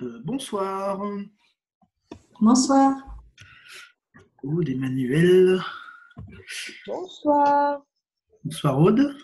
Bonsoir, Bonsoir. Aude, Emmanuel. Bonsoir. Bonsoir Aude.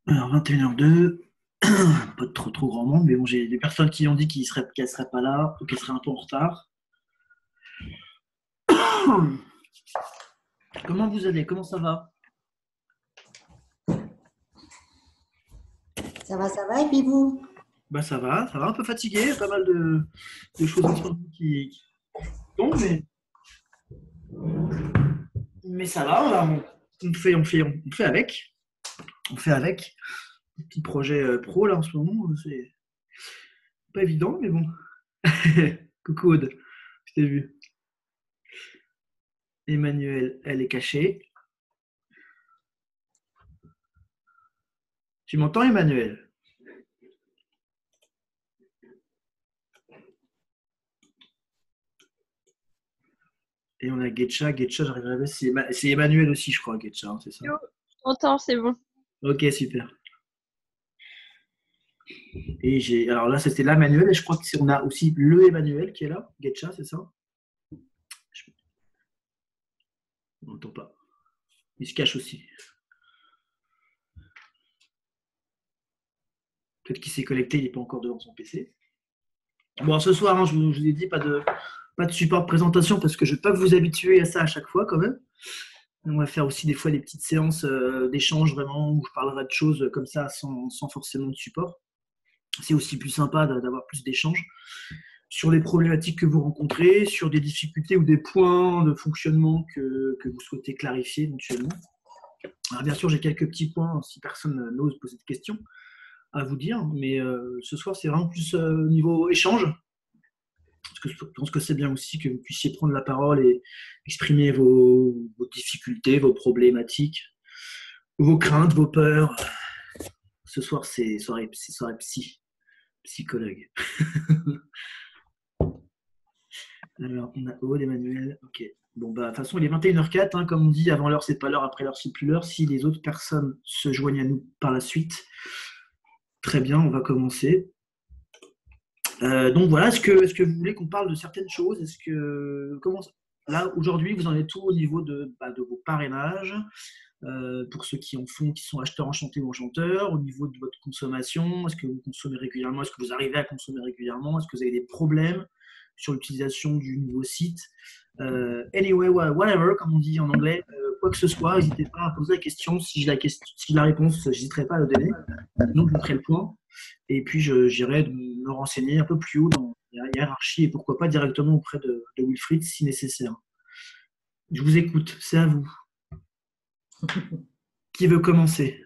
Alors 21h02, pas de trop grand monde, mais bon, j'ai des personnes qui ont dit qu'elles seraient pas là ou qu'elles seraient un peu en retard. Comment vous allez? Comment ça va? Ça va, et puis vous? Bah ça va, un peu fatigué, pas mal de choses en ce moment qui tombent, mais ça va, on fait avec. On fait avec. Petit projet pro là en ce moment, c'est pas évident, mais bon. Coucou Aude, je t'ai vu. Emmanuel, elle est cachée. Tu m'entends, Emmanuel? Et on a Getcha. Getcha, j'arriverai à voir. C'est Emmanuel aussi, je crois, Getcha, hein, c'est ça? Yo, je t'entends, c'est bon. Ok, super. Et alors là, c'était l'Emmanuel, et je crois qu'on a aussi le Emmanuel qui est là. Getcha, c'est ça? On n'entend pas. Il se cache aussi. Peut-être qu'il s'est connecté, il n'est pas encore devant son PC. Bon, ce soir, hein, je vous ai dit, pas de support de présentation parce que je ne vais pas vous habituer à ça à chaque fois quand même. On va faire aussi des fois des petites séances d'échange vraiment où je parlerai de choses comme ça sans forcément de support. C'est aussi plus sympa d'avoir plus d'échanges sur les problématiques que vous rencontrez, sur des difficultés ou des points de fonctionnement que vous souhaitez clarifier éventuellement. Alors bien sûr, j'ai quelques petits points si personne n'ose poser de questions à vous dire, mais ce soir, c'est vraiment plus niveau échange. Parce que je pense que c'est bien aussi que vous puissiez prendre la parole et exprimer vos difficultés, vos problématiques, vos craintes, vos peurs. Ce soir, c'est soirée psychologue. Alors, on a Aude, Emmanuel. Ok. Bon, bah, de toute façon, il est 21h04. Hein, comme on dit, avant l'heure, c'est pas l'heure. Après l'heure, c'est plus l'heure. Si les autres personnes se joignent à nous par la suite, très bien, on va commencer. Donc voilà, est-ce que vous voulez qu'on parle de certaines choses? Là, aujourd'hui, vous en êtes tout au niveau de vos parrainages, pour ceux qui en font, qui sont acheteurs enchantés ou enchanteurs, au niveau de votre consommation, est-ce que vous consommez régulièrement, est-ce que vous arrivez à consommer régulièrement, est-ce que vous avez des problèmes sur l'utilisation du nouveau site, anyway, whatever, comme on dit en anglais, quoi que ce soit, n'hésitez pas à poser la question. Si j'ai la réponse, je n'hésiterai pas à la donner. Donc, je vous ferai le point. Et puis, j'irai me renseigner un peu plus haut dans la hiérarchie et pourquoi pas directement auprès de Wilfried si nécessaire. Je vous écoute, c'est à vous. Qui veut commencer?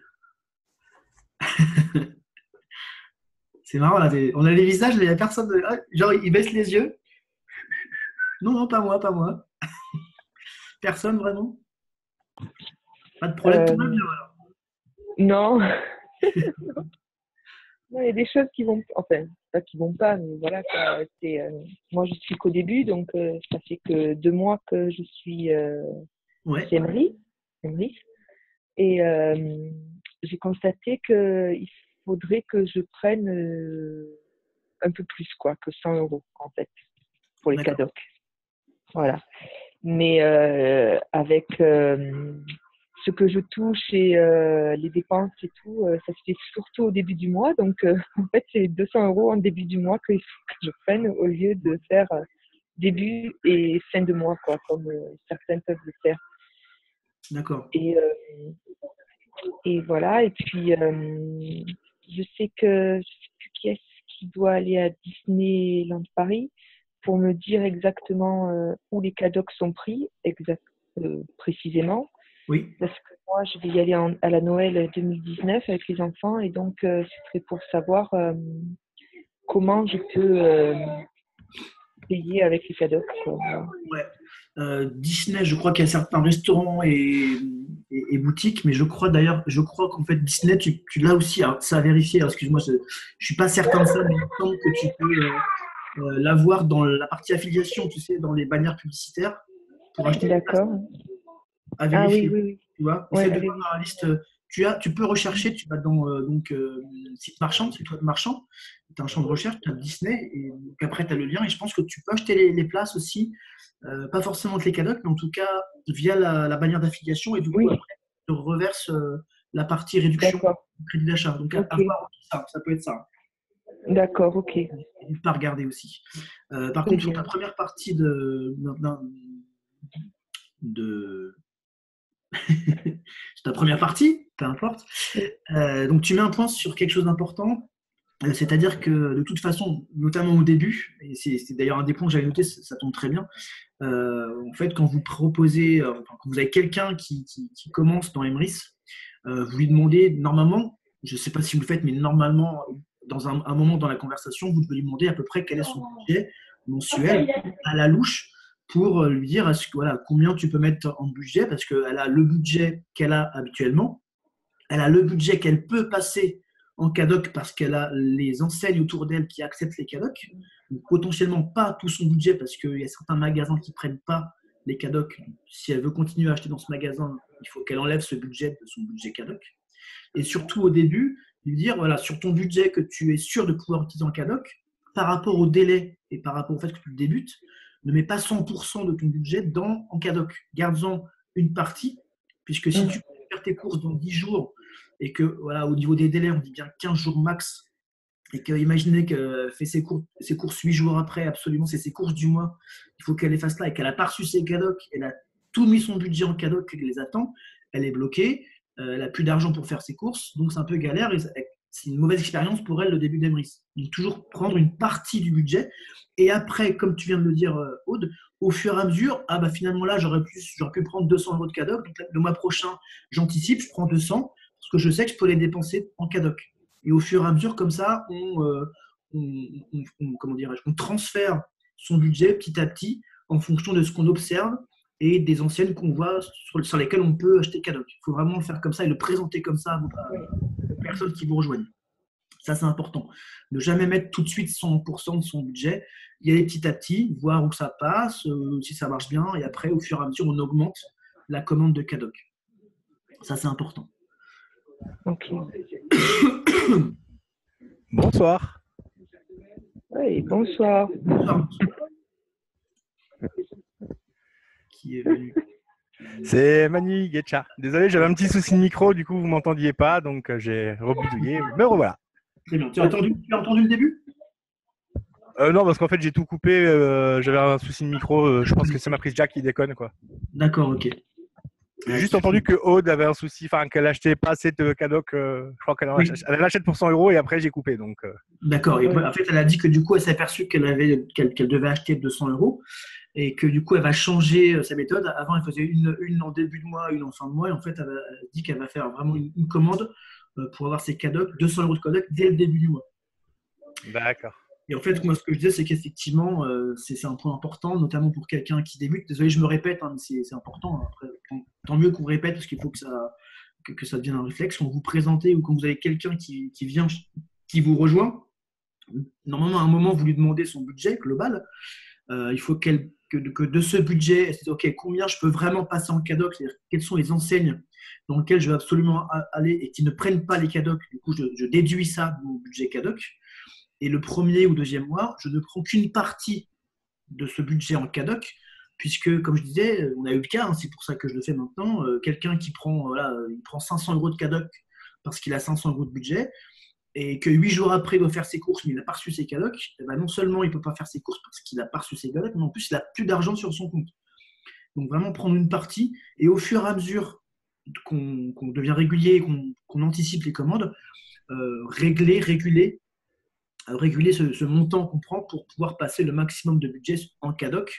C'est marrant, là, on a les visages, mais il n'y a personne. Genre, ils baissent les yeux. Non, non, pas moi, pas moi. Personne, vraiment? Pas de problème, tout va bien alors. Non. Non, il y a des choses qui vont, enfin, pas qui vont pas, mais voilà, moi je suis qu'au début, donc ça fait que 2 mois que je suis Ouais. chez Emery. Et j'ai constaté qu'il faudrait que je prenne un peu plus, quoi, que 100 € en fait, pour les D'accord. cadeaux. Voilà. Mais avec ce que je touche et les dépenses et tout, ça se fait surtout au début du mois. Donc, en fait, c'est 200 € en début du mois qu'il faut que je prenne au lieu de faire début et fin de mois, quoi, comme certains peuvent le faire. D'accord. Et voilà. Et puis, je sais plus qui est-ce qui doit aller à Disneyland Paris pour me dire exactement où les cadeaux sont pris, précisément. Oui. Parce que moi, je vais y aller à la Noël 2019 avec les enfants et donc ce serait pour savoir comment je peux payer avec les cadeaux. Ouais. Disney, je crois qu'il y a certains restaurants et boutiques, mais je crois qu'en fait Disney, tu l'as aussi. Alors, ça à vérifier. Alors, excuse-moi, je suis pas certain de ça, mais il me semble que tu peux l'avoir dans la partie affiliation, tu sais, dans les bannières publicitaires pour acheter des places. D'accord. À Ah oui, vérifier. oui, oui. Tu vois, Ouais, essaie de allez, voir oui. dans la liste. Tu peux rechercher, tu vas dans site marchand, site web marchand, tu as un champ de recherche, tu as Disney, et donc après tu as le lien, et je pense que tu peux acheter les places aussi, pas forcément avec les cadeaux, mais en tout cas via la bannière d'affiliation, et du coup Oui, après tu te reverses la partie réduction d'accord. du crédit d'achat. Donc à Ok. voir ça peut être ça. D'accord, ok. N'hésite pas à regarder aussi. Par Très contre, sur ta bien. première partie de sur ta première partie, peu importe. Donc tu mets un point sur quelque chose d'important, c'est-à-dire que de toute façon, notamment au début, et c'est d'ailleurs un des points que j'avais noté, ça tombe très bien, en fait quand vous proposez, enfin, quand vous avez quelqu'un qui commence dans Emrys, vous lui demandez normalement, je ne sais pas si vous le faites, mais normalement, dans un moment dans la conversation, vous devez lui demander à peu près quel est son budget mensuel à la louche pour lui dire voilà, combien tu peux mettre en budget, parce qu'elle a le budget qu'elle a habituellement, elle a le budget qu'elle peut passer en cadoc parce qu'elle a les enseignes autour d'elle qui acceptent les cadocs, donc potentiellement pas tout son budget parce qu'il y a certains magasins qui ne prennent pas les cadocs. Si elle veut continuer à acheter dans ce magasin, il faut qu'elle enlève ce budget de son budget cadoc. Et surtout au début, lui dire, voilà, sur ton budget que tu es sûr de pouvoir utiliser en cadoc, par rapport au délai et par rapport au fait que tu débutes, ne mets pas 100% de ton budget en cadoc. Garde-en une partie, puisque si tu peux faire tes courses dans 10 jours et que, voilà, au niveau des délais, on dit bien 15 jours max, et que imaginez qu'elle fait ses courses 8 jours après, absolument, c'est ses courses du mois, il faut qu'elle les fasse là et qu'elle n'a pas reçu ses cadocs, elle a tout mis son budget en cadoc, qu'elle les attend, elle est bloquée, elle n'a plus d'argent pour faire ses courses, donc c'est un peu galère, et c'est une mauvaise expérience pour elle le début d'Emrys. Donc toujours prendre une partie du budget, et après, comme tu viens de le dire, Aude, au fur et à mesure, ah bah finalement là, j'aurais pu prendre 200 euros de cadoc, donc le mois prochain, j'anticipe, je prends 200, parce que je sais que je peux les dépenser en cadoc. Et au fur et à mesure, comme ça, comment dirais-je, on transfère son budget petit à petit en fonction de ce qu'on observe et des enseignes qu'on voit sur lesquelles on peut acheter cadoc. Il faut vraiment le faire comme ça et le présenter comme ça aux personnes qui vous rejoignent. Ça, c'est important. Ne jamais mettre tout de suite 100% de son budget. Y aller petit à petit, voir où ça passe, si ça marche bien, et après, au fur et à mesure, on augmente la commande de cadoc. Ça, c'est important. Ok. Bonsoir. Oui, bonsoir. Bonsoir. Qui est venu? C'est Manu Guetcha. Désolé, j'avais un petit souci de micro, du coup vous m'entendiez pas, donc j'ai rebidouillé. Me revoilà. Très bien. Tu as entendu le début? Non, parce qu'en fait j'ai tout coupé. J'avais un souci de micro. Je pense que c'est ma prise jack qui déconne, quoi. D'accord, ok. J'ai juste entendu que Aude avait un souci, enfin qu'elle achetait pas assez de cadoc. Je crois qu'elle elle l'achète pour 100 euros et après j'ai coupé. Donc. D'accord. Et en fait, elle a dit que du coup, elle s'est aperçue qu'elle devait acheter 200 euros et que du coup, elle va changer sa méthode. Avant, elle faisait une en début de mois, une en fin de mois. Et en fait, elle dit qu'elle va faire vraiment une commande pour avoir ses cadocs, 200 euros de cadoc dès le début du mois. D'accord. Et en fait, moi, ce que je disais, c'est qu'effectivement, c'est un point important, notamment pour quelqu'un qui débute. Désolé, je me répète, hein, mais c'est important. Après, tant mieux qu'on répète, parce qu'il faut que ça devienne un réflexe. Quand vous présentez ou quand vous avez quelqu'un qui vient, qui vous rejoint, normalement, à un moment, vous lui demandez son budget global. Il faut que de ce budget, elle se dise, OK, combien je peux vraiment passer en cadoc, c'est-à-dire quelles sont les enseignes dans lesquelles je vais absolument aller et qui ne prennent pas les cadocs. Du coup, je déduis ça de mon budget cadoc. Et le premier ou deuxième mois, je ne prends qu'une partie de ce budget en cadoc, puisque, comme je disais, on a eu le cas, hein, c'est pour ça que je le fais maintenant, quelqu'un qui prend, il prend 500 euros de cadoc parce qu'il a 500 euros de budget, et que 8 jours après, il doit faire ses courses, mais il n'a pas reçu ses cadocs, et ben non seulement il ne peut pas faire ses courses parce qu'il n'a pas reçu ses cadocs, mais en plus, il n'a plus d'argent sur son compte. Donc vraiment prendre une partie, et au fur et à mesure qu'on devient régulier, qu'on anticipe les commandes, réguler réguler ce montant qu'on prend pour pouvoir passer le maximum de budget en CADOC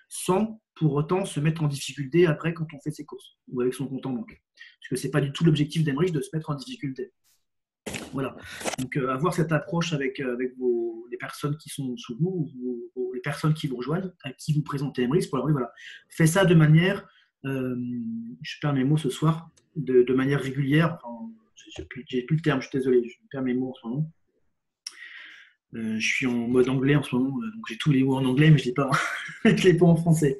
sans pour autant se mettre en difficulté après quand on fait ses courses ou avec son compte en banque. Parce que ce n'est pas du tout l'objectif d'Emerich de se mettre en difficulté. Voilà. Donc, avoir cette approche avec les personnes qui sont sous vous, ou les personnes qui vous rejoignent, à qui vous présentez Emerich, pour leur dire, voilà, fais ça de manière, je perds mes mots ce soir, de manière régulière. Enfin, j'ai plus le terme, je suis désolé, je perds mes mots en ce moment. Je suis en mode anglais en ce moment, donc j'ai tous les mots en anglais, mais je ne les pas en français.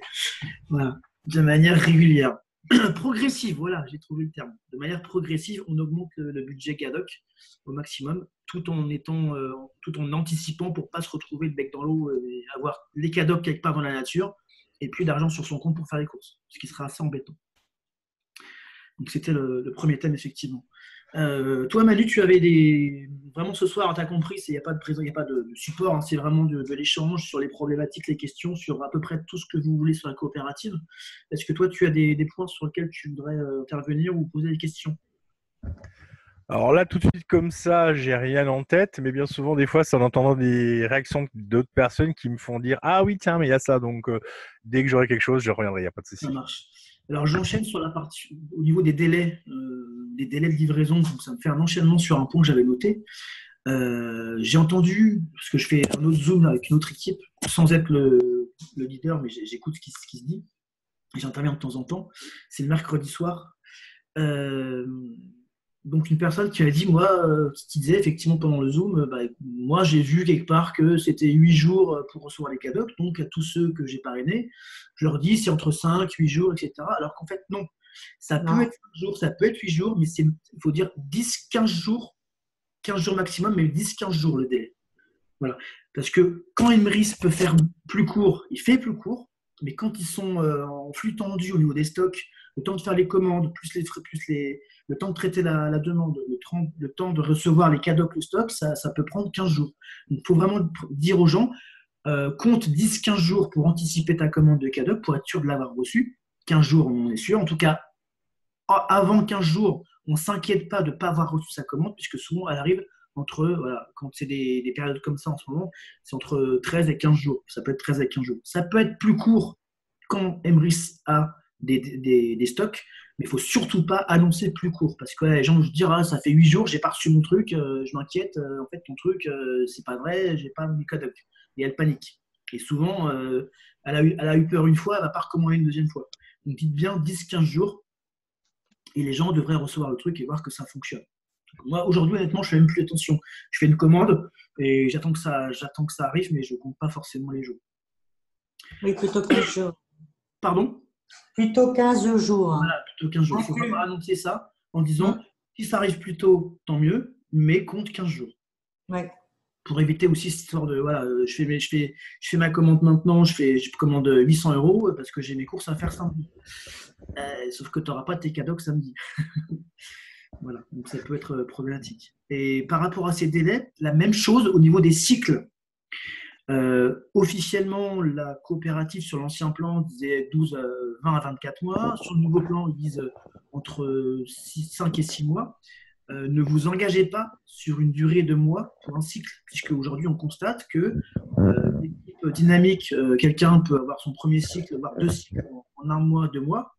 Voilà. De manière régulière. Progressive, voilà, j'ai trouvé le terme. De manière progressive, on augmente le budget CADOC au maximum, tout en anticipant pour ne pas se retrouver le bec dans l'eau et avoir les CADOC quelque part dans la nature et plus d'argent sur son compte pour faire les courses, ce qui sera assez embêtant. Donc c'était le premier thème, effectivement. Toi, Manu, tu avais vraiment ce soir, tu as compris, il n'y a pas de support, hein, c'est vraiment de l'échange sur les problématiques, les questions, sur à peu près tout ce que vous voulez sur la coopérative. Est-ce que toi, tu as des points sur lesquels tu voudrais intervenir ou poser des questions? Alors là, tout de suite comme ça, j'ai rien en tête, mais bien souvent, des fois, c'est en entendant des réactions d'autres personnes qui me font dire « Ah oui, tiens, mais il y a ça ». Donc, dès que j'aurai quelque chose, je reviendrai, il n'y a pas de souci. Ça marche. Alors, j'enchaîne sur la partie au niveau des délais de livraison. Donc, ça me fait un enchaînement sur un point que j'avais noté. J'ai entendu, parce que je fais un autre Zoom avec une autre équipe, sans être le leader, mais j'écoute ce qui se dit. Et j'interviens de temps en temps. C'est le mercredi soir. Donc, une personne qui m'a dit, moi, qui disait effectivement pendant le Zoom, moi, j'ai vu quelque part que c'était 8 jours pour recevoir les CADOC. Donc, à tous ceux que j'ai parrainés, je leur dis, c'est entre 5, 8 jours, etc. Alors qu'en fait, non. Ça peut être 5 jours, ça peut être 8 jours, mais il faut dire 10, 15 jours, 15 jours maximum, mais 10, 15 jours le délai. Voilà. Parce que quand Emerich peut faire plus court, il fait plus court, mais quand ils sont en flux tendu au niveau des stocks, le temps de faire les commandes, le temps de traiter la demande, le temps de recevoir les CADOC, le stock, ça peut prendre 15 jours. Donc, il faut vraiment dire aux gens, compte 10-15 jours pour anticiper ta commande de CADOC, pour être sûr de l'avoir reçu. 15 jours, on est sûr. En tout cas, avant 15 jours, on ne s'inquiète pas de ne pas avoir reçu sa commande, puisque souvent, elle arrive quand c'est des périodes comme ça en ce moment, c'est entre 13 et 15 jours. Ça peut être 13 et 15 jours. Ça peut être plus court quand Emerich a des stocks, mais il ne faut surtout pas annoncer plus court, parce que les gens vont se dire, ça fait 8 jours, j'ai pas reçu mon truc, je m'inquiète, en fait ton truc, c'est pas vrai, j'ai pas mis CADOC. Et elle panique. Et souvent, elle a eu peur une fois, elle va pas recommander une deuxième fois. Donc dites bien 10-15 jours, et les gens devraient recevoir le truc et voir que ça fonctionne. Donc, moi, aujourd'hui, honnêtement, je fais même plus attention. Je fais une commande et j'attends que ça arrive, mais je compte pas forcément les jours. Oui, plutôt 15 jours. Pardon? Plutôt 15 jours. Voilà, plutôt 15 jours. Il faut vraiment annoncer ça en disant, si ça arrive plus tôt, tant mieux, mais compte 15 jours. Ouais. Pour éviter aussi cette histoire de, voilà, je fais ma commande maintenant, je commande 800 € parce que j'ai mes courses à faire samedi. Sauf que tu n'auras pas tes CADOC samedi. Voilà, donc ça peut être problématique. Et par rapport à ces délais, la même chose au niveau des cycles. Officiellement, la coopérative sur l'ancien plan disait 20 à 24 mois. Sur le nouveau plan, ils disent entre 5 et 6 mois. Ne vous engagez pas sur une durée de mois pour un cycle, puisque aujourd'hui on constate que l'équipe dynamique, quelqu'un peut avoir son premier cycle, voire 2 cycles en 1 mois, 2 mois,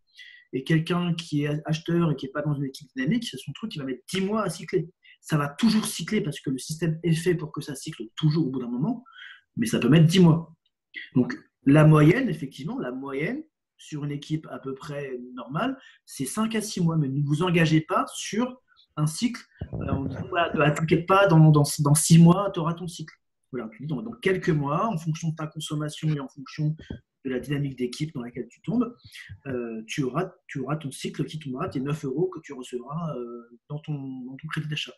et quelqu'un qui est acheteur et qui n'est pas dans une équipe dynamique, c'est son truc, il va mettre 10 mois à cycler. Ça va toujours cycler parce que le système est fait pour que ça cycle toujours au bout d'un moment, mais ça peut mettre 10 mois. Donc la moyenne, effectivement, sur une équipe à peu près normale, c'est 5 à 6 mois, mais ne vous engagez pas sur un cycle en disant, voilà, t'inquiète pas, dans 6 mois, tu auras ton cycle. Voilà, dans quelques mois, en fonction de ta consommation et en fonction de la dynamique d'équipe dans laquelle tu tombes, tu auras ton cycle qui tombera, tes 9 € que tu recevras dans ton crédit d'achat.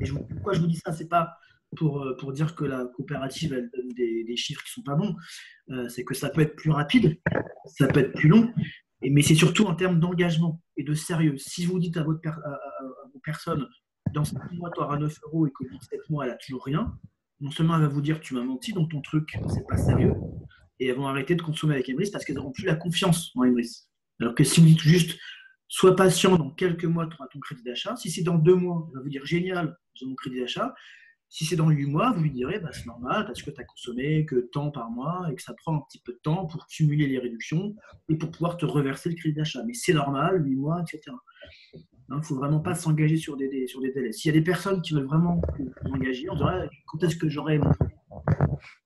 Et pourquoi je vous dis ça? C'est pas pour dire que la coopérative elle donne des chiffres qui sont pas bons, c'est que ça peut être plus rapide, ça peut être plus long, mais c'est surtout en termes d'engagement et de sérieux. Si vous dites à vos personnes, dans 7 mois, tu auras 9 € et qu'au bout de 7 mois, elle n'a toujours rien, non seulement elle va vous dire tu m'as menti, donc ton truc, c'est pas sérieux, et elles vont arrêter de consommer avec Emerich parce qu'elles n'auront plus la confiance en Emerich. Alors que si vous dites juste, sois patient, dans quelques mois, tu auras ton crédit d'achat. Si c'est dans 2 mois, elle va vous dire génial, j'ai mon crédit d'achat. Si c'est dans 8 mois, vous lui direz, bah, c'est normal parce que tu as consommé que tant par mois et que ça prend un petit peu de temps pour cumuler les réductions et pour pouvoir te reverser le crédit d'achat. Mais c'est normal, 8 mois, etc. Il ne faut vraiment pas s'engager sur des délais. S'il y a des personnes qui veulent vraiment s'engager, on dirait, quand est-ce que j'aurai mon crédit?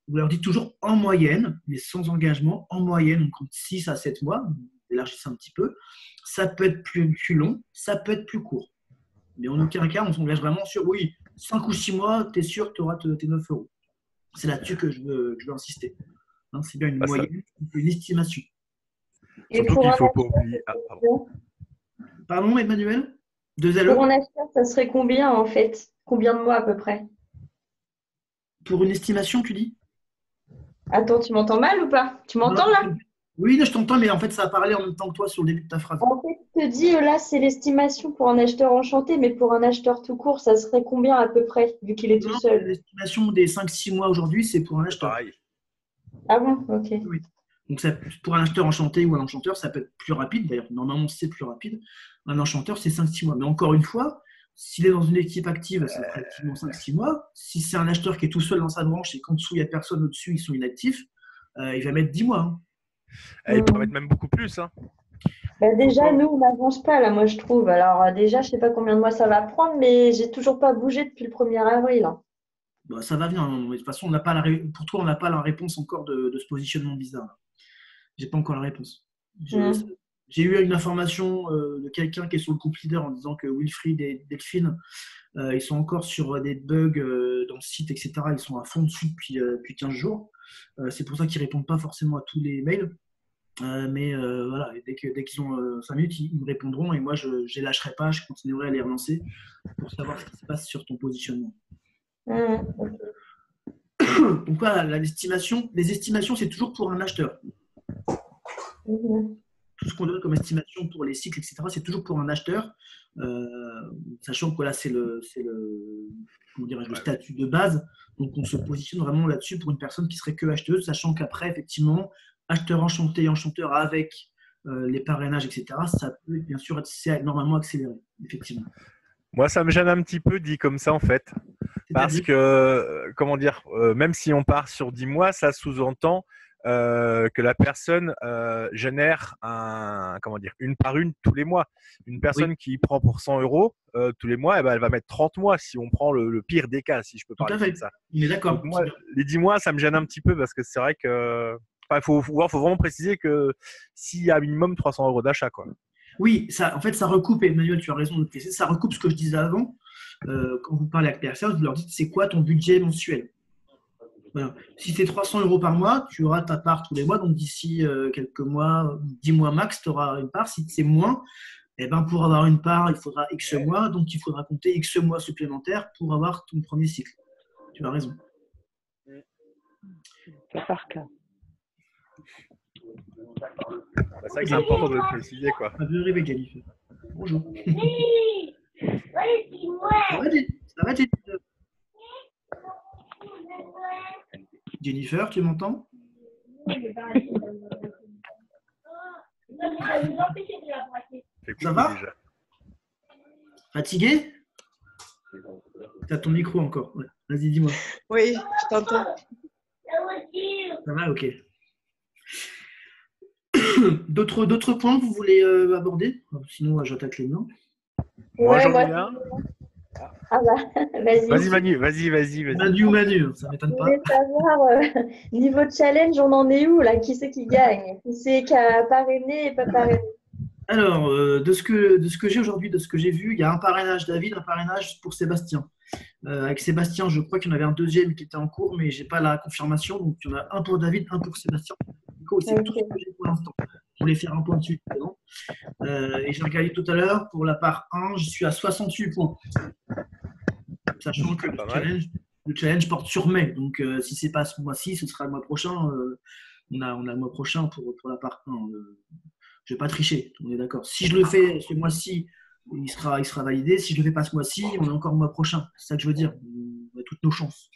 Vous leur dites toujours en moyenne, mais sans engagement, en moyenne, on compte 6 à 7 mois, élargissez un petit peu. Ça peut être plus long, ça peut être plus court. Mais en aucun cas, on s'engage vraiment sur, oui, 5 ou 6 mois, tu es sûr que tu auras tes 9 euros. C'est là-dessus que je veux insister. Hein, c'est bien une moyenne, une estimation. Et Surtout pour qu'il un ne faut pas acheteur, oublier. Ah, pardon. Pardon, Emmanuel? Deux pour un alleux? acheteur, ça serait combien en fait? Combien de mois à peu près? Pour une estimation, tu dis? Attends, tu m'entends mal ou pas? Tu m'entends là? Oui, je t'entends, mais en fait, ça a parlé en même temps que toi sur le début de ta phrase. En fait, je te dis, là, c'est l'estimation pour un acheteur enchanté, mais pour un acheteur tout court, ça serait combien à peu près, vu qu'il est tout Non, seul? l'estimation des 5-6 mois aujourd'hui, c'est pour un acheteur. Pareil. Ah bon, ok. Oui. Donc, pour un acheteur enchanté ou un enchanteur, ça peut être plus rapide. D'ailleurs, normalement, c'est plus rapide. Un enchanteur, c'est 5-6 mois. Mais encore une fois, s'il est dans une équipe active, ça fera activement 5-6 mois. Si c'est un acheteur qui est tout seul dans sa branche et qu'en dessous, il n'y a personne au-dessus, ils sont inactifs, il va mettre 10 mois. Hein. Il peut mettre même beaucoup plus. Hein. Bah déjà, nous, on n'avance pas là, moi, je trouve. Alors, déjà, je sais pas combien de mois ça va prendre, mais j'ai toujours pas bougé depuis le 1er avril. Hein. Bah, ça va bien. Hein. De toute façon, pour toi, on n'a pas la réponse encore de ce positionnement bizarre. J'ai pas encore la réponse. J'ai eu une information de quelqu'un qui est sur le groupe leader en disant que Wilfried et Delphine, ils sont encore sur des bugs dans le site, etc. Ils sont à fond dessus depuis 15 jours. C'est pour ça qu'ils ne répondent pas forcément à tous les mails. Mais voilà, dès qu'ils ont 5 minutes, ils me répondront et moi, je ne les lâcherai pas. Je continuerai à les relancer pour savoir ce qui se passe sur ton positionnement. Donc voilà, les estimations, c'est toujours pour un acheteur. Tout ce qu'on donne comme estimation pour les cycles, etc., c'est toujours pour un acheteur, sachant que là, c'est le statut de base. Donc, on se positionne vraiment là-dessus pour une personne qui serait que acheteuse, sachant qu'après, effectivement, acheteur enchanté, enchanteur avec les parrainages, etc., ça peut bien sûr être normalement accéléré, effectivement. Moi, ça me gêne un petit peu dit comme ça, en fait. Parce que, comment dire, même si on part sur 10 mois, ça sous-entend que la personne génère une par une tous les mois. Une personne qui prend pour 100 euros tous les mois, elle va mettre 30 mois si on prend le pire des cas, si je peux parler comme ça. Il est d'accord. Donc, moi, les 10 mois, ça me gêne un petit peu parce que c'est vrai que faut vraiment préciser que s'il y a un minimum 300 euros d'achat, quoi. Oui, en fait, ça recoupe, Emmanuel, tu as raison de le préciser, ça recoupe ce que je disais avant. Quand vous parlez avec les personnes, vous leur dites c'est quoi ton budget mensuel. Voilà. Si c'est 300 euros par mois, tu auras ta part tous les mois. Donc, d'ici quelques mois, 10 mois max, tu auras une part. Si c'est moins, pour avoir une part, il faudra X mois. Donc, il faudra compter X mois supplémentaires pour avoir ton premier cycle. Tu as raison. C'est par cas. C'est vrai que c'est important de le préciser, quoi. Ça va arriver, Jennifer. Bonjour. Ça va, Jennifer? Jennifer, tu m'entends? Ça va? Déjà. Fatigué? T'as ton micro encore. Ouais. Vas-y, dis-moi. Oui, je t'entends. Ça va, ok. D'autres points que vous voulez aborder? Sinon, j'attaque les noms. Moi, j'en ai un. Ah bah, vas-y. Vas-y, Manu, vas-y. Manu, ça m'étonne pas. Je voulais savoir, niveau challenge, on en est où là? Qui c'est qui gagne? Qui c'est qui a parrainé et pas parrainé? Alors, de ce que j'ai aujourd'hui, de ce que j'ai vu, il y a un parrainage David, un parrainage pour Sébastien. Avec Sébastien, je crois qu'il y en avait un deuxième qui était en cours, mais je n'ai pas la confirmation. Donc, il y en a un pour David, un pour Sébastien. C'est tout ce que j'ai pour l'instant. Je voulais faire un point dessus. Et j'ai regardé tout à l'heure, pour la part 1, je suis à 68 points. Sachant que le challenge porte sur mai. Donc, si ce n'est pas ce mois-ci, ce sera le mois prochain. On a le mois prochain pour la part 1. Je ne vais pas tricher, on est d'accord. Si je le fais ce mois-ci, il sera validé. Si je ne le fais pas ce mois-ci, on est encore le mois prochain. C'est ça que je veux dire. On a toutes nos chances.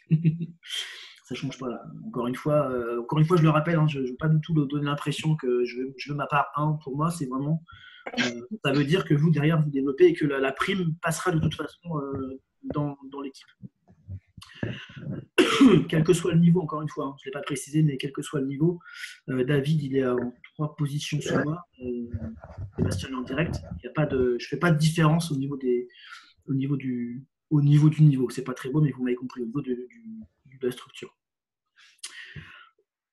Ça ne change pas là. Encore une fois, je le rappelle, je ne veux pas du tout donner l'impression que je veux ma part 1 pour moi. C'est vraiment, ça veut dire que vous, derrière, vous développez et que la prime passera de toute façon dans l'équipe. Quel que soit le niveau, encore une fois, hein, je ne l'ai pas précisé, mais quel que soit le niveau, David, il est en 3 positions sur moi. Sébastien est en direct. Je ne fais pas de différence au niveau du niveau. C'est pas très beau, mais vous m'avez compris, au niveau de la structure.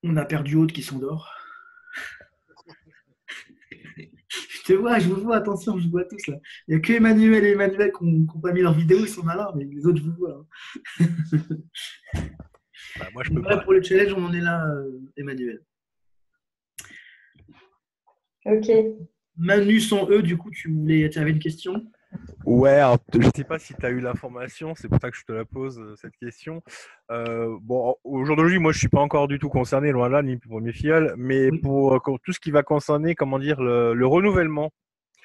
On a perdu Aude qui s'endort. Je vous vois, attention, je vous vois tous là. Il n'y a que Emmanuel et Emmanuel qui n'ont pas mis leur vidéo, ils sont malins, mais les autres, je vous vois. Hein. Bah, moi, je peux pas. pas. Pour le challenge, on en est là, Emmanuel. Ok. Manu sans E, du coup, tu avais une question? Ouais, alors, je ne sais pas si tu as eu l'information, c'est pour ça que je te la pose, cette question. Bon, aujourd'hui, moi, je ne suis pas encore du tout concerné, loin de là, ni pour mes filles, mais Oui. pour tout ce qui va concerner, comment dire, le renouvellement.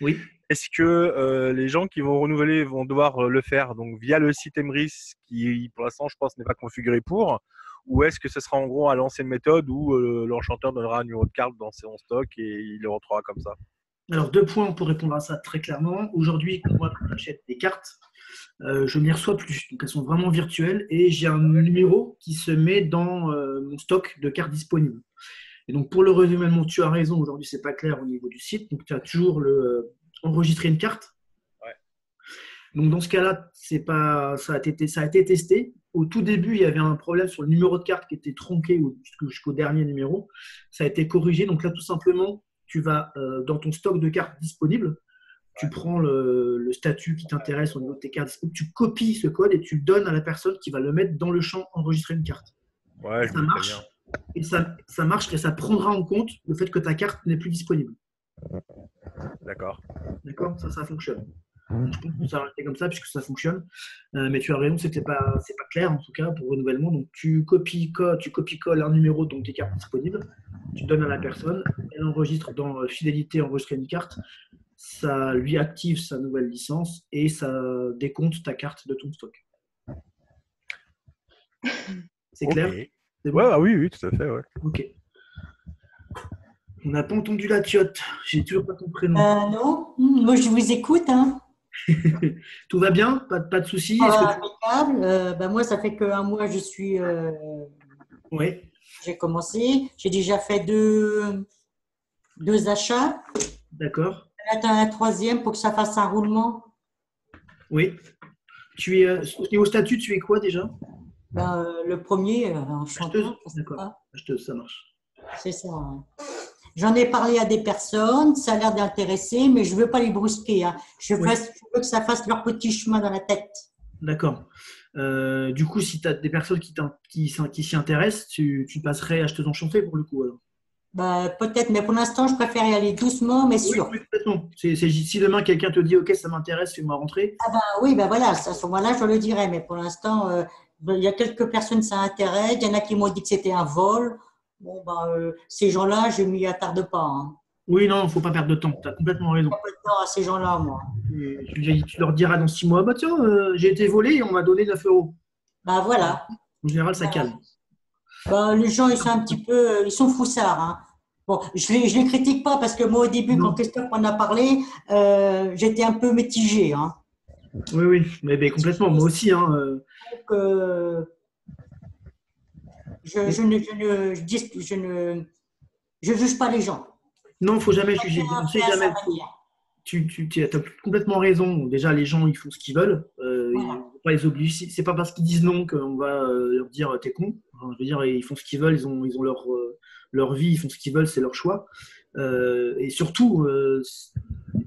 Oui. Est-ce que les gens qui vont renouveler vont devoir le faire donc via le site Emrys, qui pour l'instant, je pense, n'est pas configuré pour, ou est-ce que ce sera en gros à l'ancienne méthode où l'enchanteur donnera un numéro de carte dans son stock et il le retrouvera comme ça? Alors, 2 points pour répondre à ça très clairement. Aujourd'hui, moi, quand j'achète des cartes, je n'y reçois plus. Donc, elles sont vraiment virtuelles et j'ai un numéro qui se met dans mon stock de cartes disponibles. Et donc, pour le renouvellement, tu as raison. Aujourd'hui, c'est pas clair au niveau du site. Donc, tu as toujours enregistrer une carte. Ouais. Donc, dans ce cas-là, ça a été testé. Au tout début, il y avait un problème sur le numéro de carte qui était tronqué jusqu'au dernier numéro. Ça a été corrigé. Donc là, tout simplement, tu vas dans ton stock de cartes disponibles, tu prends le statut qui t'intéresse au niveau de tes cartes disponibles, tu copies ce code et tu le donnes à la personne qui va le mettre dans le champ enregistrer une carte. Ouais, ça marche. Et ça marche et ça prendra en compte le fait que ta carte n'est plus disponible. D'accord. D'accord, ça fonctionne. Je pense que ça va rester comme ça puisque ça fonctionne. Mais tu as raison, c'est pas clair en tout cas pour le renouvellement. Donc tu copies-colles un numéro de tes cartes disponibles, tu donnes à la personne, elle enregistre dans fidélité enregistrer une carte, ça lui active sa nouvelle licence et ça décompte ta carte de ton stock. C'est clair? C'est bon? Ouais, bah oui, tout à fait, ouais. Ok. On n'a pas entendu la tiote. J'ai toujours pas ton prénom. Non, moi je vous écoute. Hein. Tout va bien? Pas de soucis? Impeccable. Moi, ça fait qu'un mois je suis. Oui. J'ai commencé. J'ai déjà fait deux achats. D'accord. Un troisième pour que ça fasse un roulement. Oui. Tu es au statut, tu es quoi déjà? Le premier, enchanteur. D'accord. Acheteuse, ça marche. C'est ça. Hein. J'en ai parlé à des personnes, ça a l'air d'intéresser, mais je ne veux pas les brusquer. Hein. Je veux que ça fasse leur petit chemin dans la tête. D'accord. Du coup, si tu as des personnes qui s'y intéressent, tu passerais acheteuse enchantée pour le coup alors. Peut-être, mais pour l'instant, je préfère y aller doucement, mais sûr. Oui, complètement. Si demain quelqu'un te dit « Ok, ça m'intéresse, fais-moi rentrer ». Oui, voilà, à ce moment-là, je le dirais. Mais pour l'instant, il y a quelques personnes ça intéresse. Il y en a qui m'ont dit que c'était un vol. Bon, ces gens-là, je ne m'y attarde pas. Hein. Oui, non, il ne faut pas perdre de temps. Tu as complètement raison. Pas de temps à ces gens-là, moi. Tu leur diras dans 6 mois, tiens, j'ai été volé et on m'a donné 9 €. Voilà. En général, ça calme. Les gens, ils sont un petit peu, ils sont foussards. Hein. Bon, je les critique pas parce que moi, au début, quand Christophe en a parlé, j'étais un peu mitigée. Hein. Oui, mais complètement, moi aussi. Hein, Donc, je ne juge pas les gens. Non, il ne faut jamais juger. On sait jamais. Tu as complètement raison. Déjà, les gens, ils font ce qu'ils veulent. Il ne faut pas les obliger. C'est pas parce qu'ils disent non qu'on va leur dire t'es con. Enfin, je veux dire, ils font ce qu'ils veulent. Ils ont leur vie. Ils font ce qu'ils veulent. C'est leur choix. Et surtout,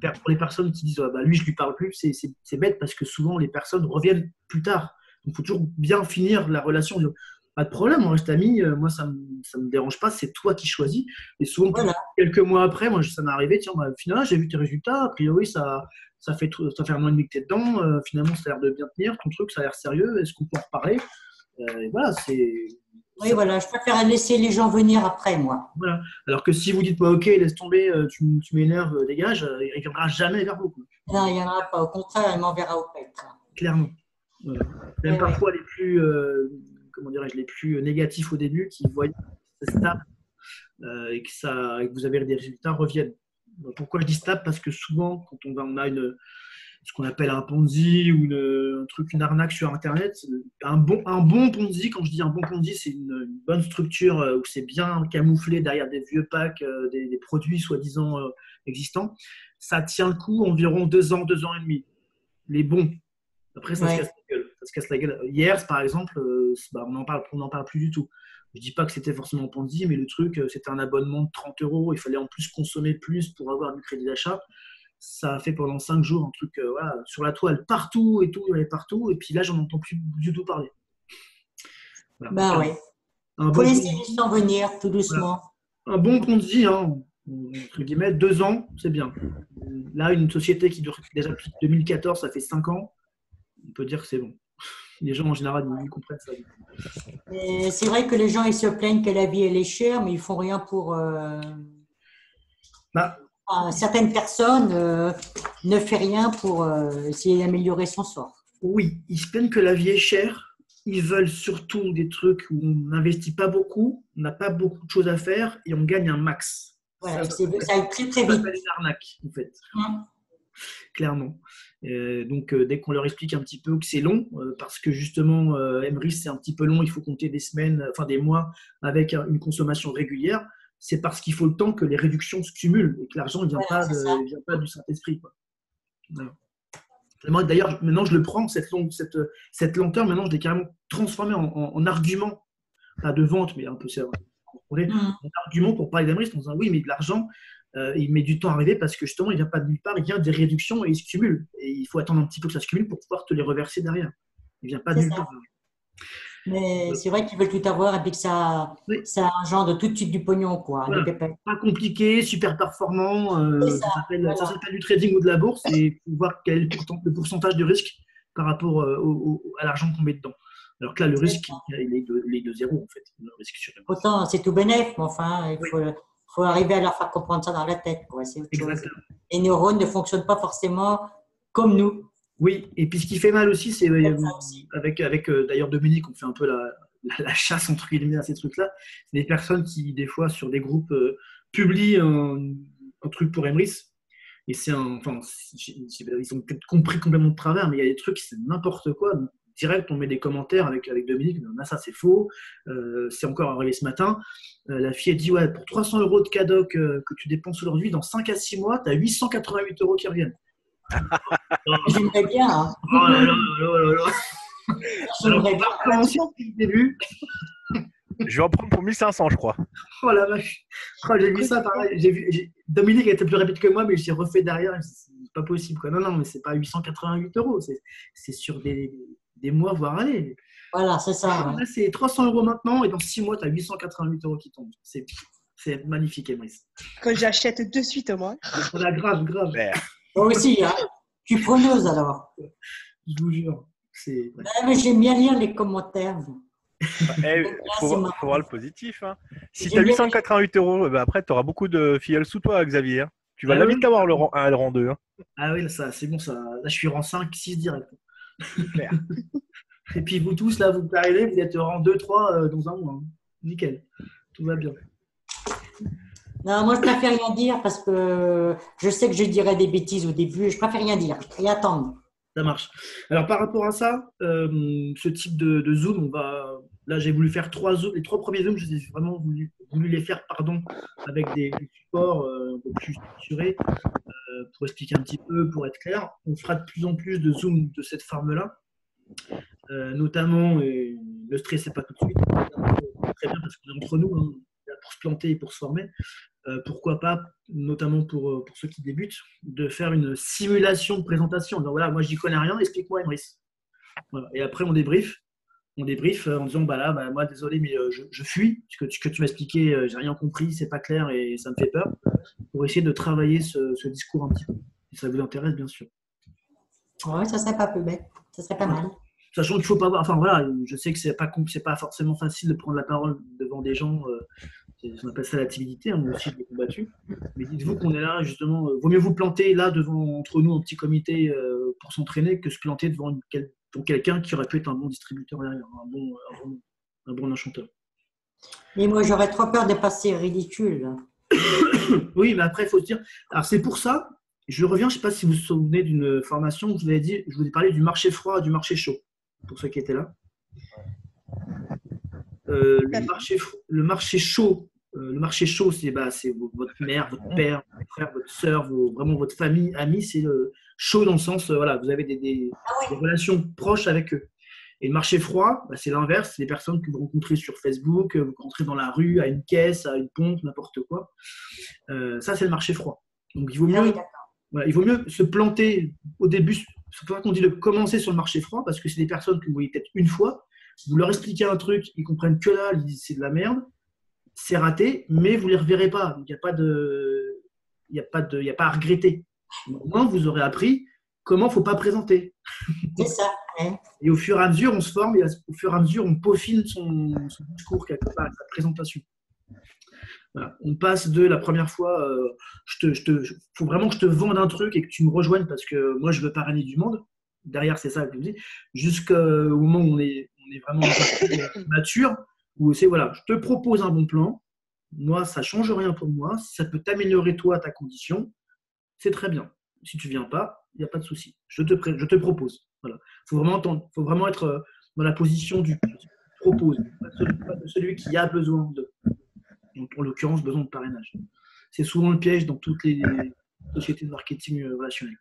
pour les personnes qui disent lui, je lui parle plus, c'est bête parce que souvent, les personnes reviennent plus tard. Donc, il faut toujours bien finir la relation. Pas de problème, on reste amis. Moi, ça me dérange pas. C'est toi qui choisis. Et souvent, quelques mois après, moi, ça m'est arrivé. Tiens, finalement, j'ai vu tes résultats. A priori, ça fait un an et demi que tu es dedans. Finalement, ça a l'air de bien tenir. Ton truc, ça a l'air sérieux. Est-ce qu'on peut en reparler? Voilà, Oui, voilà. Je préfère laisser les gens venir après, moi. Voilà. Alors que si vous dites pas, ok, laisse tomber, tu m'énerves, dégage, il ne viendra jamais vers vous. Non, il n'y en aura pas. Au contraire, il m'enverra au pêtre. Clairement. Voilà. Même parfois, les plus. Comment dirais-je, les plus négatifs au début qui voient que c'est stable et que vous avez des résultats reviennent. Pourquoi je dis stable? Parce que souvent, quand on a ce qu'on appelle un Ponzi ou un truc, une arnaque sur Internet. Un bon Ponzi, quand je dis un bon Ponzi, c'est une bonne structure où c'est bien camouflé derrière des vieux packs, des produits soi-disant existants. Ça tient le coup environ 2 ans, 2 ans et demi. Les bons. Après, ça se casse la gueule. Ça se casse la gueule. Hier, par exemple, on n'en parle plus du tout. Je dis pas que c'était forcément Ponzi, mais le truc, c'était un abonnement de 30 euros. Il fallait en plus consommer plus pour avoir du crédit d'achat. Ça a fait pendant 5 jours un truc voilà, sur la toile, partout et tout, il y avait partout. Et puis là, j'en entends plus du tout parler. Voilà. Ben oui. Il faut laisser les gens venir tout doucement. Voilà. Un bon Ponzi, hein, entre guillemets, 2 ans, c'est bien. Là, une société qui dure déjà depuis 2014, ça fait 5 ans, on peut dire que c'est bon. Les gens, en général, ils comprennent ça. Et c'est vrai que les gens, ils se plaignent que la vie, elle est chère, mais ils font rien pour… certaines personnes ne font rien pour essayer d'améliorer son sort. Oui, ils se plaignent que la vie est chère. Ils veulent surtout des trucs où on n'investit pas beaucoup, on n'a pas beaucoup de choses à faire et on gagne un max. Voilà, ça va très très vite. Ça s'appelle une arnaque, en fait. Clairement. Donc, dès qu'on leur explique un petit peu que c'est long, parce que justement, Emrys, c'est un petit peu long, il faut compter des semaines, enfin des mois avec une consommation régulière, c'est parce qu'il faut le temps que les réductions se cumulent et que l'argent ne vient pas du Saint-Esprit. Voilà. D'ailleurs, maintenant, je le prends, cette lenteur, maintenant, je l'ai carrément transformée en argument, pas de vente, mais un peu ça. En argument pour parler d'Emrys, en disant oui, mais de l'argent, il met du temps à arriver parce que justement, il ne vient pas de nulle part, il vient des réductions et il se cumule. Et il faut attendre un petit peu que ça se cumule pour pouvoir te les reverser derrière. Il ne vient pas de nulle part. Mais c'est vrai qu'ils veulent tout avoir et puis que ça engendre tout de suite du pognon, quoi. Voilà. Pas compliqué, super performant. Ça s'appelle du trading ou de la bourse et il faut voir quel est le pourcentage de risque par rapport à l'argent qu'on met dedans. Alors que là, le risque, il est de zéro, en fait. Le risque sur autant, c'est tout bénef, mais enfin, il faut arriver à leur faire comprendre ça dans la tête, quoi. C'est autre chose. Les neurones ne fonctionnent pas forcément comme nous. Oui, et puis ce qui fait mal aussi, c'est avec d'ailleurs Dominique, on fait un peu la chasse entre guillemets à ces trucs-là. C'est des personnes qui, des fois, sur des groupes, publient un truc pour Emrys. Et ils ont peut-être compris complètement de travers, mais il y a des trucs, c'est n'importe quoi. Donc, direct, on met des commentaires avec Dominique, ça c'est faux, c'est encore arrivé ce matin. La fille a dit ouais, pour 300 euros de cadoc que tu dépenses aujourd'hui, dans 5 à 6 mois, tu as 888 euros qui reviennent. J'aimerais bien. Hein. Oh là là là là. J'aimerais bien commencer depuis le début. Je vais en prendre pour 1500, je crois. Oh la vache. Oh, j'ai vu ça pareil. Dominique était plus rapide que moi, mais j'ai refait derrière. C'est pas possible, quoi. Non, mais c'est pas 888 euros. C'est sur des mois, voire années. Voilà, c'est ça. Là, c'est 300 euros maintenant, et dans 6 mois, tu as 888 euros qui tombent. C'est magnifique, Emrys. Que j'achète de suite, moi. Voilà, grave. Moi aussi, hein. Je suis preneuse alors. Je vous jure. Mais j'aime bien lire les commentaires. Il faut voir le positif. Hein. Si tu as 888 euros, après, tu auras beaucoup de filleuls sous toi, Xavier. Hein. Tu vas vite avoir le rang 1 et le rang 2. Hein. Ah oui, là, c'est bon. Là, je suis rang 5, 6 direct. Clair. Et puis vous tous, là, vous arrivez, vous êtes rang 2, 3 dans un mois. Hein. Nickel. Tout va bien. Non, moi, je préfère rien dire parce que je sais que je dirais des bêtises au début. Je préfère rien dire et attendre. Ça marche. Alors, par rapport à ça, ce type de Zoom, là, j'ai voulu faire 3 Zooms. Les 3 premiers Zooms, j'ai vraiment voulu les faire avec des supports un peu plus structurés pour expliquer un petit peu, pour être clair. On fera de plus en plus de Zooms de cette forme-là, notamment, et ne stressez pas tout de suite, très bien parce qu'on est entre nous, hein, pour se planter et pour se former. Pourquoi pas, notamment pour ceux qui débutent, de faire une simulation de présentation. Donc voilà, moi je n'y connais rien, explique-moi Emrys. Voilà. Et après on débrief en disant moi désolé mais je fuis, ce que tu m'as expliqué, j'ai rien compris, c'est pas clair et ça me fait peur, pour essayer de travailler ce discours un petit peu. Si ça vous intéresse bien sûr. Oui, ça serait pas peu bête, ça serait pas mal. Sachant qu'il ne faut pas voir, je sais que c'est pas forcément facile de prendre la parole devant des gens. On appelle ça la timidité, moi aussi je l'ai combattu. Mais dites-vous qu'on est là, justement, vaut mieux vous planter là entre nous en petit comité pour s'entraîner que se planter devant quelqu'un qui aurait pu être un bon distributeur derrière, un bon enchanteur. Mais moi j'aurais trop peur de passer ridicule. Oui, mais après il faut se dire, alors c'est pour ça Je reviens, je ne sais pas si vous vous souvenez d'une formation où je vous ai parlé du marché froid et du marché chaud, pour ceux qui étaient là. Le marché chaud, c'est votre mère, votre père, votre frère, votre soeur, vraiment votre famille, amis. C'est chaud dans le sens, voilà, vous avez des relations proches avec eux. Et le marché froid, c'est l'inverse. C'est les personnes que vous rencontrez sur Facebook, vous rencontrez dans la rue, à une caisse, à une pompe, n'importe quoi. Ça, c'est le marché froid. Donc, il vaut mieux, voilà, il vaut mieux se planter au début. C'est pour ça qu'on dit de commencer sur le marché froid, parce que c'est des personnes que vous voyez peut-être une fois. Vous leur expliquez un truc, ils comprennent que là, ils disent c'est de la merde, c'est raté, mais vous ne les reverrez pas. Donc, il n'y a pas à regretter. Au moins, vous aurez appris comment il ne faut pas présenter. C'est ça. Hein. Et au fur et à mesure, on se forme et au fur et à mesure, on peaufine son discours quelque part, sa présentation. Voilà. On passe de la première fois, faut vraiment que je te vende un truc et que tu me rejoignes parce que moi, je veux parrainer du monde. Derrière, c'est ça que je dis. Jusqu'au moment où on est vraiment mature, où c'est voilà, je te propose un bon plan. Moi, ça ne change rien pour moi. Si ça peut t'améliorer toi, ta condition, c'est très bien. Si tu ne viens pas, il n'y a pas de souci. Je te propose. Voilà. Faut vraiment être dans la position du propose, pas de celui qui a besoin de. Donc, en l'occurrence, besoin de parrainage. C'est souvent le piège dans toutes les sociétés de marketing relationnel.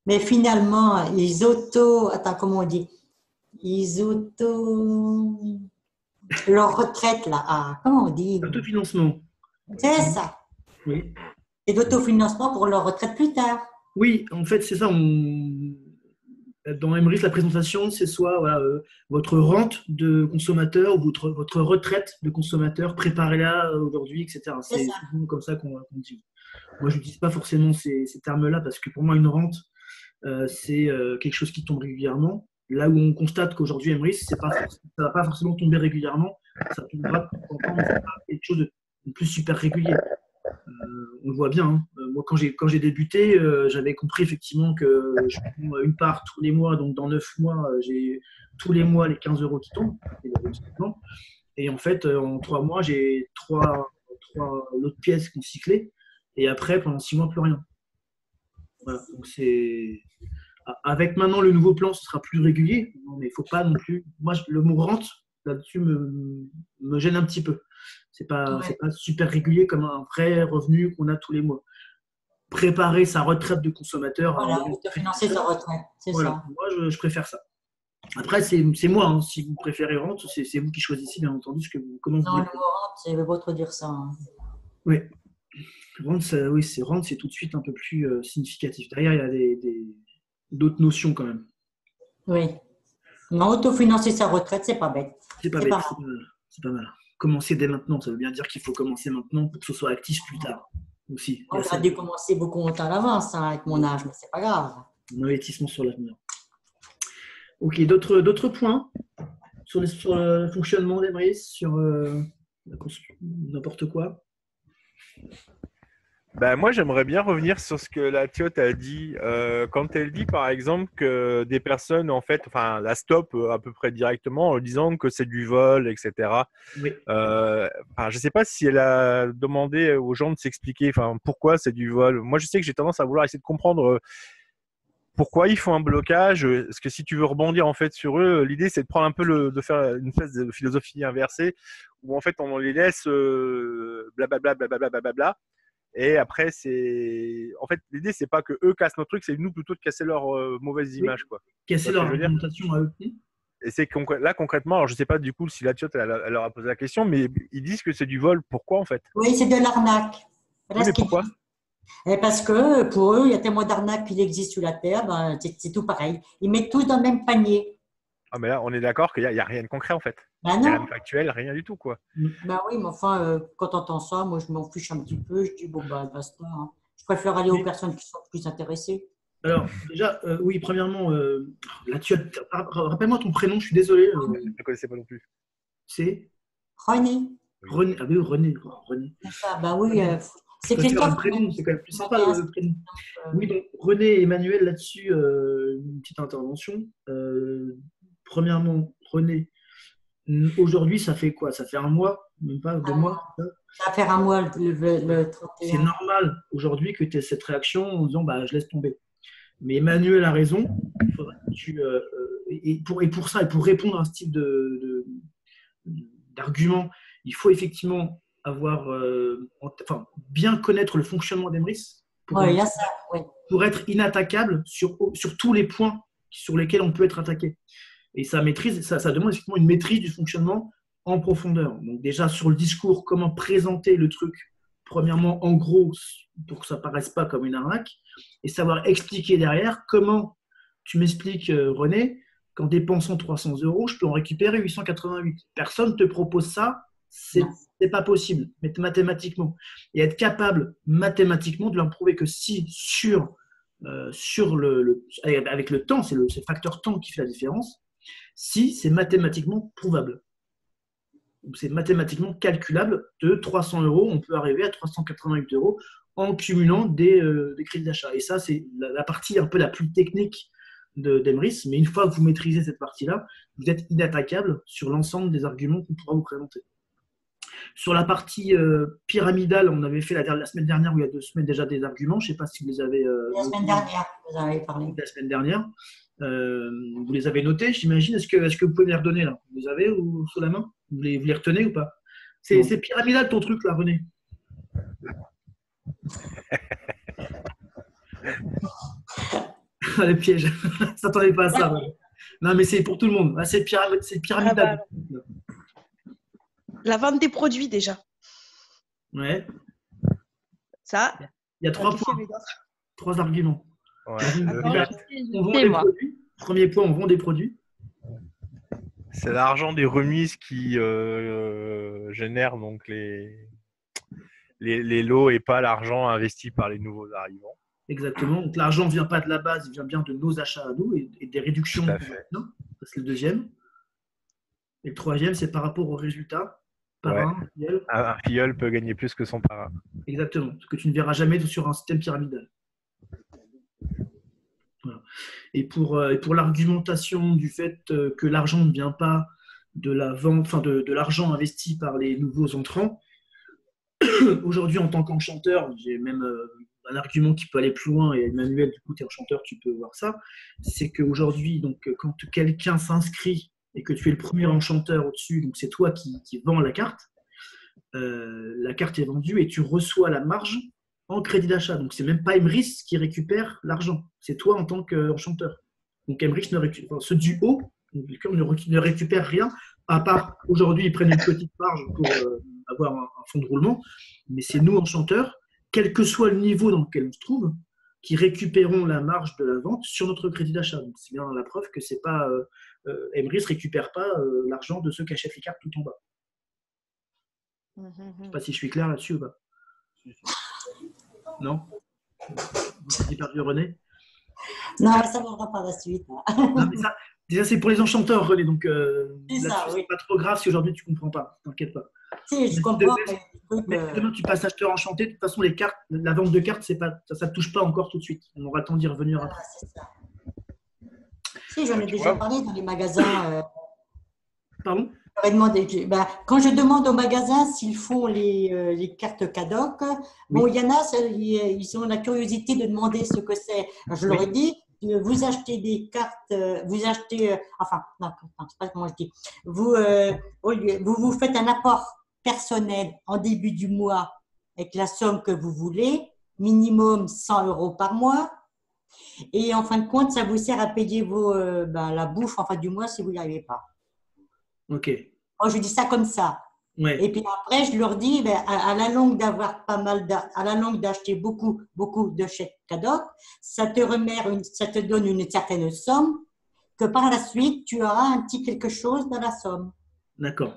Mais finalement, attends, comment on dit? Leur retraite, là, comment on dit? L'autofinancement. C'est ça. Oui. Et l'autofinancement pour leur retraite plus tard. Oui, en fait, c'est ça. Dans Emrys, la présentation, c'est soit voilà, votre rente de consommateur ou votre retraite de consommateur, préparez-la aujourd'hui, etc. C'est souvent comme ça qu'on dit. Moi, je n'utilise pas forcément ces termes-là parce que pour moi, une rente, c'est quelque chose qui tombe régulièrement. Là où on constate qu'aujourd'hui, Emrys, ça ne va pas forcément tomber régulièrement. Ça tombera de temps en temps, mais ce n'est pas quelque chose de plus super régulier. On le voit bien. Hein. Moi, quand j'ai débuté, j'avais compris effectivement que je prends une part tous les mois. Donc, dans 9 mois, j'ai tous les mois les 15 € qui tombent. Et en fait, en 3 mois, j'ai trois autres pièces qui ont cyclé. Et après, pendant 6 mois, plus rien. Voilà. Donc, avec maintenant le nouveau plan, ce sera plus régulier. Non, mais il ne faut pas non plus. Moi, le mot rente, là-dessus, me gêne un petit peu. C'est pas super régulier comme un vrai revenu qu'on a tous les mois. Préparer sa retraite de consommateur. Voilà, financer sa retraite, c'est ça. Moi, je préfère ça. Après, c'est moi. Hein. Si vous préférez rente, c'est vous qui choisissez, bien entendu, comment vous voulez. Non, le mot rente, c'est votre dire ça. Hein. Oui. Rente, c'est tout de suite un peu plus significatif. Derrière, il y a d'autres notions quand même. Oui. Mais autofinancer sa retraite, c'est pas bête. C'est pas bête. C'est pas mal. Commencer dès maintenant, ça veut bien dire qu'il faut commencer maintenant pour que ce soit actif plus tard aussi. J'aurais dû commencer beaucoup longtemps à l'avance avec mon âge, mais c'est pas grave. Un investissement sur l'avenir. Ok, d'autres points sur le fonctionnement d'Emrys, sur n'importe quoi. Ben, moi, j'aimerais bien revenir sur ce que la Tiote a dit. Quand elle dit, par exemple, que des personnes, en fait, la stoppent à peu près directement en disant que c'est du vol, etc. Oui. Je ne sais pas si elle a demandé aux gens de s'expliquer pourquoi c'est du vol. Moi, je sais que j'ai tendance à vouloir essayer de comprendre pourquoi ils font un blocage. Parce que si tu veux rebondir en fait sur eux, l'idée, c'est de prendre un peu de faire une espèce de philosophie inversée où en fait, on les laisse blablabla, blablabla. Et après, en fait, l'idée, c'est pas que eux cassent notre truc, c'est nous plutôt de casser leur mauvaise image, quoi. Casser leur argumentation à eux. Et c'est là, concrètement, alors je sais pas du coup si la Tiote, elle leur a posé la question, mais ils disent que c'est du vol. Pourquoi, en fait? Oui, c'est de l'arnaque. Oui, mais pourquoi? Et parce que pour eux, il y a tellement d'arnaques qu'il existe sur la Terre, c'est tout pareil. Ils mettent tous dans le même panier. Ah, mais là, on est d'accord qu'il n'y a rien de concret, en fait. Ben il n'y a non. rien de factuel, rien du tout, quoi. Ben oui, mais enfin, quand on entend ça, moi, je m'en fiche un petit peu. Je dis, bon, basta. Hein. Je préfère aller aux personnes qui sont plus intéressées. Alors, déjà, oui, premièrement, là, rappelle-moi ton prénom, je suis désolé. Je ne le connaissais pas non plus. C'est René. René. Ah oui, René. C'est ça, ben oui. C'est Christophe. Prénom, c'est quand même plus sympa le prénom. Oui, donc René et Emmanuel, là-dessus, une petite intervention. Premièrement, René, Aujourd'hui, ça fait quoi? Ça fait un mois, même pas 2 mois. Ça va faire un mois le C'est 31. normal aujourd'hui que tu aies cette réaction en disant bah, je laisse tomber. Mais Emmanuel a raison. Il faudrait que et pour ça, et pour répondre à ce type d'argument, il faut effectivement avoir, enfin, bien connaître le fonctionnement d'Emrys Oui, il y a ça, oui. pour être inattaquable sur tous les points sur lesquels on peut être attaqué. Et ça demande effectivement une maîtrise du fonctionnement en profondeur. Donc déjà sur le discours, comment présenter le truc, premièrement en gros, pour que ça ne paraisse pas comme une arnaque, et savoir expliquer derrière comment tu m'expliques, René, qu'en dépensant 300 euros, je peux en récupérer 888. Personne ne te propose ça, c'est pas possible, mathématiquement. Et être capable mathématiquement de leur prouver que si avec le temps, c'est le facteur temps qui fait la différence, si c'est mathématiquement prouvable. C'est mathématiquement calculable. De 300 euros, on peut arriver à 388 euros en cumulant des crédits d'achat. Et ça, c'est la partie un peu la plus technique d'Emrys. Mais une fois que vous maîtrisez cette partie-là, vous êtes inattaquable sur l'ensemble des arguments qu'on pourra vous présenter. Sur la partie pyramidale, on avait fait la semaine dernière, ou il y a 2 semaines déjà, des arguments. Je ne sais pas si vous les avez… La semaine dernière, vous en avez parlé. La semaine dernière. Vous les avez notés, j'imagine. Est-ce que vous pouvez me les redonner là? Vous les avez ou sous la main? Vous les retenez ou pas? C'est pyramidal ton truc là, René. Le piège. Je ne s'attendais pas à ça. Ouais. Non, mais c'est pour tout le monde. C'est pyramidal. La vente des produits déjà. Ouais. Ça. Il y a 3 points. 3 arguments. Ouais. On vend des produits. Premier point, on vend des produits. C'est l'argent des remises qui génère donc les lots et pas l'argent investi par les nouveaux arrivants. Exactement. Donc l'argent ne vient pas de la base, il vient bien de nos achats à nous et des réductions. Non, c'est le deuxième. Et le troisième, c'est par rapport aux résultats. Parrain, filleul. Un filleul peut gagner plus que son parrain. Exactement. Ce que tu ne verras jamais sur un système pyramidal. Voilà. Et pour l'argumentation du fait que l'argent ne vient pas de la vente, enfin de l'argent investi par les nouveaux entrants, aujourd'hui en tant qu'enchanteur, j'ai même un argument qui peut aller plus loin, et Emmanuel, du coup, tu es enchanteur, tu peux voir ça, c'est qu'aujourd'hui, donc, quand quelqu'un s'inscrit et que tu es le premier enchanteur au-dessus, donc c'est toi qui vends la carte est vendue et tu reçois la marge en crédit d'achat. Donc, c'est même pas Emrys qui récupère l'argent. C'est toi en tant qu'enchanteur. Donc, Emrys ceux du haut ne récupèrent rien, à part aujourd'hui, ils prennent une petite marge pour avoir un fonds de roulement. Mais c'est nous, enchanteurs, quel que soit le niveau dans lequel on se trouve, qui récupérons la marge de la vente sur notre crédit d'achat. Donc, c'est bien la preuve que c'est pas Emrys ne récupère pas l'argent de ceux qui achètent les cartes tout en bas. Je ne sais pas si je suis clair là-dessus ou pas. Non? Vous avez perdu René? Non, ça ne viendra pas la suite. Non, mais ça, déjà, c'est pour les enchanteurs, René. Donc, c'est pas trop grave si aujourd'hui tu ne comprends pas. T'inquiète pas. Si, je comprends. Mais demain, tu passes acheteur enchanté. De toute façon, les cartes, la vente de cartes, ça ne touche pas encore tout de suite. On aura le temps d'y revenir après. C'est ça. Si, j'en ai déjà parlé dans les magasins. Pardon? Quand je demande au magasin s'ils font les cartes cadoc, bon, il y en a, ils ont la curiosité de demander ce que c'est. Je leur ai dit, vous achetez des cartes, vous achetez, enfin, non, c'est pas comment je dis. Vous faites un apport personnel en début du mois avec la somme que vous voulez, minimum 100 € par mois. Et en fin de compte, ça vous sert à payer la bouffe en fin du mois si vous n'y arrivez pas. Ok. Moi, je dis ça comme ça. Ouais. Et puis après, je leur dis, à la longue d'avoir à la longue d'acheter beaucoup de chèques cadeaux, ça te donne une certaine somme que par la suite, tu auras un petit quelque chose dans la somme. D'accord.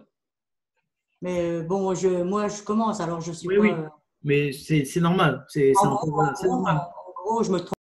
Mais bon, moi, je commence, alors je suis Oui. Mais c'est normal. C'est normal. En gros, je me trompe.